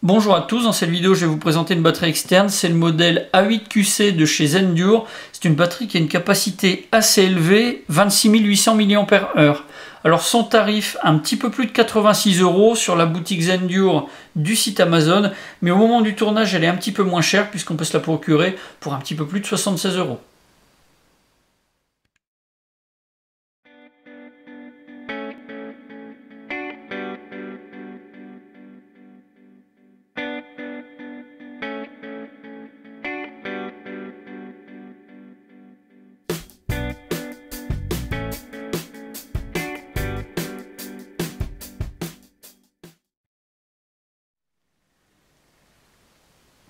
Bonjour à tous, dans cette vidéo je vais vous présenter une batterie externe, c'est le modèle A8QC de chez Zendure. C'est une batterie qui a une capacité assez élevée, 26 800 mAh. Alors son tarif, un petit peu plus de 86 € sur la boutique Zendure du site Amazon, mais au moment du tournage elle est un petit peu moins chère puisqu'on peut se la procurer pour un petit peu plus de 76 €.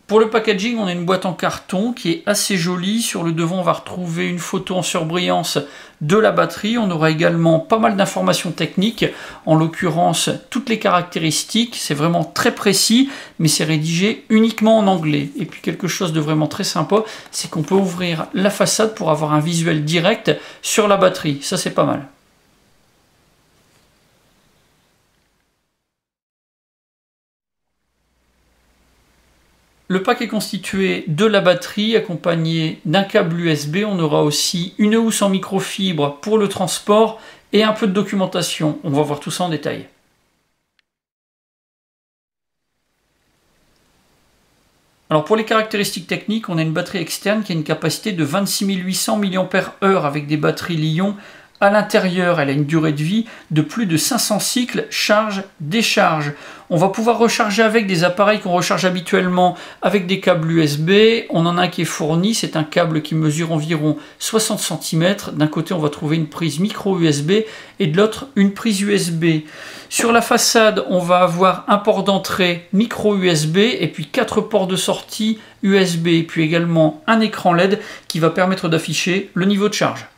Pour le packaging, on a une boîte en carton qui est assez jolie. Sur le devant, on va retrouver une photo en surbrillance de la batterie. On aura également pas mal d'informations techniques, en l'occurrence toutes les caractéristiques. C'est vraiment très précis, mais c'est rédigé uniquement en anglais. Et puis quelque chose de vraiment très sympa, c'est qu'on peut ouvrir la façade pour avoir un visuel direct sur la batterie. Ça, c'est pas mal. Le pack est constitué de la batterie accompagnée d'un câble USB. On aura aussi une housse en microfibre pour le transport et un peu de documentation. On va voir tout ça en détail. Alors pour les caractéristiques techniques, on a une batterie externe qui a une capacité de 26 800 mAh avec des batteries Li-ion. À l'intérieur, elle a une durée de vie de plus de 500 cycles charge-décharge. On va pouvoir recharger avec des appareils qu'on recharge habituellement avec des câbles USB. On en a un qui est fourni, c'est un câble qui mesure environ 60 cm. D'un côté, on va trouver une prise micro USB et de l'autre, une prise USB. Sur la façade, on va avoir un port d'entrée micro USB et puis 4 ports de sortie USB. Et puis également un écran LED qui va permettre d'afficher le niveau de charge.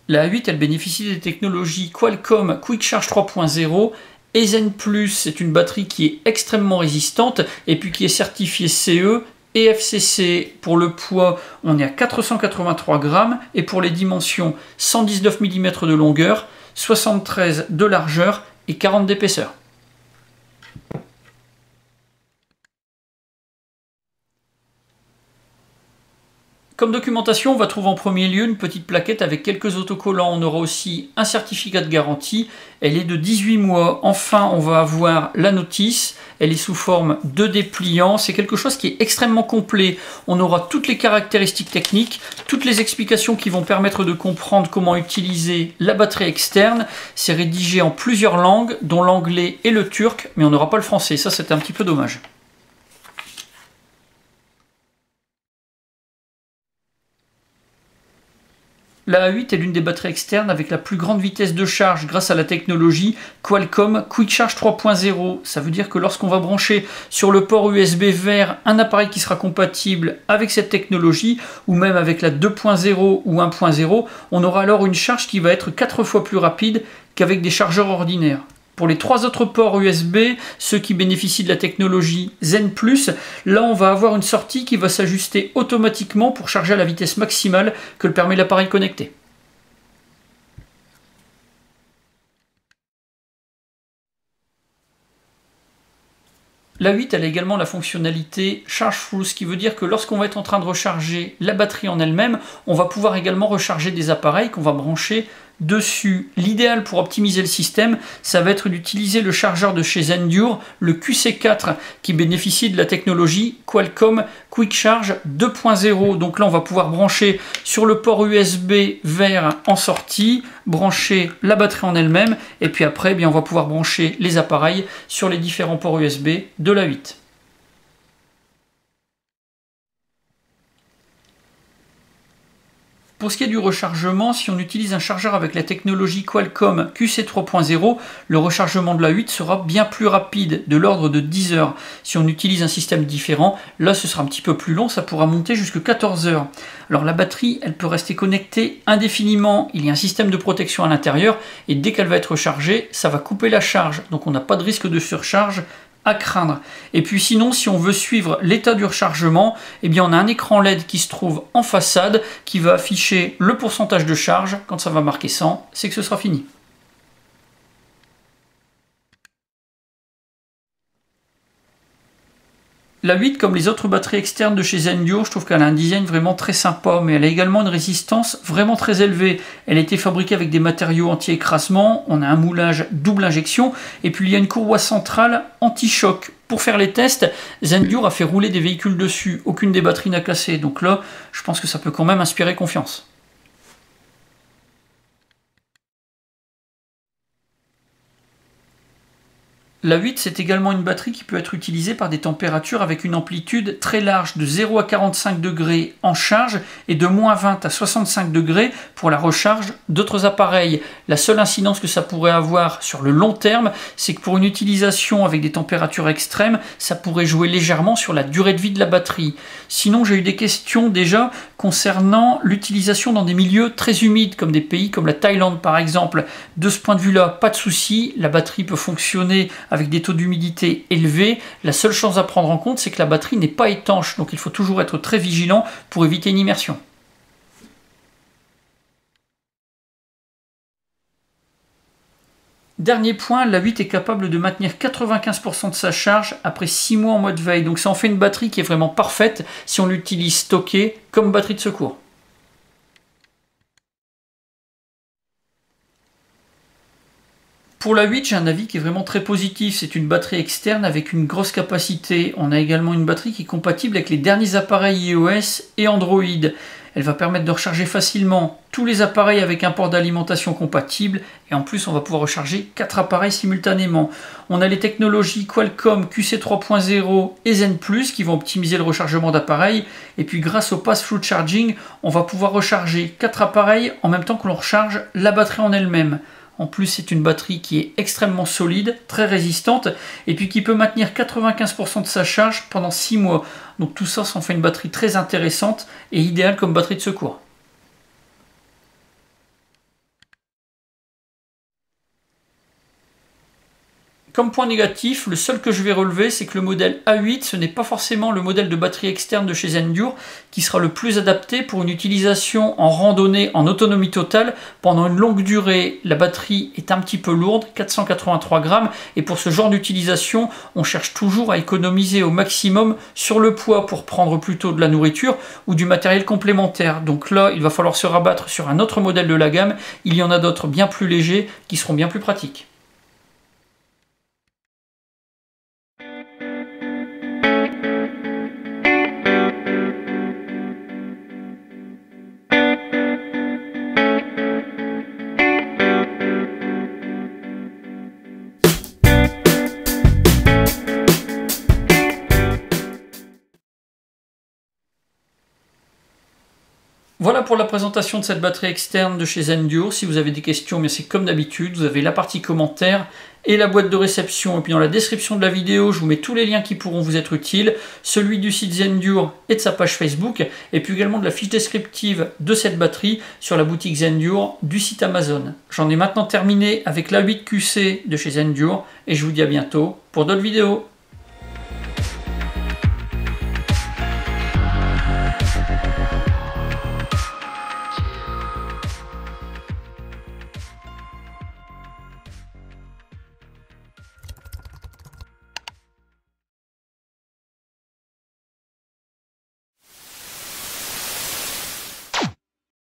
La A8, elle bénéficie des technologies Qualcomm Quick Charge 3.0 et Zen+, c'est une batterie qui est extrêmement résistante et puis qui est certifiée CE et FCC. Pour le poids, on est à 483 grammes et pour les dimensions, 119 mm de longueur, 73 de largeur et 40 d'épaisseur. Comme documentation, on va trouver en premier lieu une petite plaquette avec quelques autocollants. On aura aussi un certificat de garantie. Elle est de 18 mois. Enfin, on va avoir la notice. Elle est sous forme de dépliant. C'est quelque chose qui est extrêmement complet. On aura toutes les caractéristiques techniques, toutes les explications qui vont permettre de comprendre comment utiliser la batterie externe. C'est rédigé en plusieurs langues, dont l'anglais et le turc, mais on n'aura pas le français. Ça, c'est un petit peu dommage. La A8 est l'une des batteries externes avec la plus grande vitesse de charge grâce à la technologie Qualcomm Quick Charge 3.0. Ça veut dire que lorsqu'on va brancher sur le port USB vert un appareil qui sera compatible avec cette technologie, ou même avec la 2.0 ou 1.0, on aura alors une charge qui va être 4 fois plus rapide qu'avec des chargeurs ordinaires. Pour les 3 autres ports USB, ceux qui bénéficient de la technologie Zen+, là on va avoir une sortie qui va s'ajuster automatiquement pour charger à la vitesse maximale que le permet l'appareil connecté. La A8 elle a également la fonctionnalité Charge Through, ce qui veut dire que lorsqu'on va être en train de recharger la batterie en elle-même, on va pouvoir également recharger des appareils qu'on va brancher dessus. L'idéal pour optimiser le système, ça va être d'utiliser le chargeur de chez Zendure, le QC4, qui bénéficie de la technologie Qualcomm Quick Charge 2.0. Donc là, on va pouvoir brancher sur le port USB vert en sortie, brancher la batterie en elle-même, et puis après, eh bien, on va pouvoir brancher les appareils sur les différents ports USB de la A8. Pour ce qui est du rechargement, si on utilise un chargeur avec la technologie Qualcomm QC 3.0, le rechargement de la A8 sera bien plus rapide, de l'ordre de 10 heures. Si on utilise un système différent, là ce sera un petit peu plus long, ça pourra monter jusqu'à 14 heures. Alors la batterie, elle peut rester connectée indéfiniment, il y a un système de protection à l'intérieur, et dès qu'elle va être rechargée, ça va couper la charge, donc on n'a pas de risque de surcharge à craindre. Et puis sinon, si on veut suivre l'état du rechargement, eh bien on a un écran LED qui se trouve en façade qui va afficher le pourcentage de charge. Quand ça va marquer 100, c'est que ce sera fini. La 8, comme les autres batteries externes de chez Zendure, je trouve qu'elle a un design vraiment très sympa, mais elle a également une résistance vraiment très élevée. Elle a été fabriquée avec des matériaux anti-écrasement, on a un moulage double injection, et puis il y a une courroie centrale anti-choc. Pour faire les tests, Zendure a fait rouler des véhicules dessus, aucune des batteries n'a cassé, donc là, je pense que ça peut quand même inspirer confiance. La 8, c'est également une batterie qui peut être utilisée par des températures avec une amplitude très large de 0 à 45 degrés en charge et de moins 20 à 65 degrés pour la recharge d'autres appareils. La seule incidence que ça pourrait avoir sur le long terme, c'est que pour une utilisation avec des températures extrêmes, ça pourrait jouer légèrement sur la durée de vie de la batterie. Sinon, j'ai eu des questions déjà concernant l'utilisation dans des milieux très humides, comme des pays comme la Thaïlande par exemple. De ce point de vue-là, pas de souci, la batterie peut fonctionner avec des taux d'humidité élevés. La seule chose à prendre en compte, c'est que la batterie n'est pas étanche, donc il faut toujours être très vigilant pour éviter une immersion. Dernier point, la 8 est capable de maintenir 95% de sa charge après 6 mois en mode veille, donc ça en fait une batterie qui est vraiment parfaite si on l'utilise stockée comme batterie de secours. Pour la 8, j'ai un avis qui est vraiment très positif. C'est une batterie externe avec une grosse capacité. On a également une batterie qui est compatible avec les derniers appareils iOS et Android. Elle va permettre de recharger facilement tous les appareils avec un port d'alimentation compatible. Et en plus, on va pouvoir recharger 4 appareils simultanément. On a les technologies Qualcomm QC 3.0 et Zen Plus qui vont optimiser le rechargement d'appareils. Et puis grâce au Pass-Through Charging, on va pouvoir recharger 4 appareils en même temps que l'on recharge la batterie en elle-même. En plus, c'est une batterie qui est extrêmement solide, très résistante, et puis qui peut maintenir 95% de sa charge pendant 6 mois. Donc tout ça, ça en fait une batterie très intéressante et idéale comme batterie de secours. Comme point négatif, le seul que je vais relever, c'est que le modèle A8, ce n'est pas forcément le modèle de batterie externe de chez Zendure qui sera le plus adapté pour une utilisation en randonnée en autonomie totale pendant une longue durée. La batterie est un petit peu lourde, 483 grammes, et pour ce genre d'utilisation, on cherche toujours à économiser au maximum sur le poids pour prendre plutôt de la nourriture ou du matériel complémentaire. Donc là, il va falloir se rabattre sur un autre modèle de la gamme. Il y en a d'autres bien plus légers qui seront bien plus pratiques. Voilà pour la présentation de cette batterie externe de chez Zendure. Si vous avez des questions, bien c'est comme d'habitude, vous avez la partie commentaires et la boîte de réception. Et puis dans la description de la vidéo, je vous mets tous les liens qui pourront vous être utiles, celui du site Zendure et de sa page Facebook, et puis également de la fiche descriptive de cette batterie sur la boutique Zendure du site Amazon. J'en ai maintenant terminé avec la 8QC de chez Zendure, et je vous dis à bientôt pour d'autres vidéos.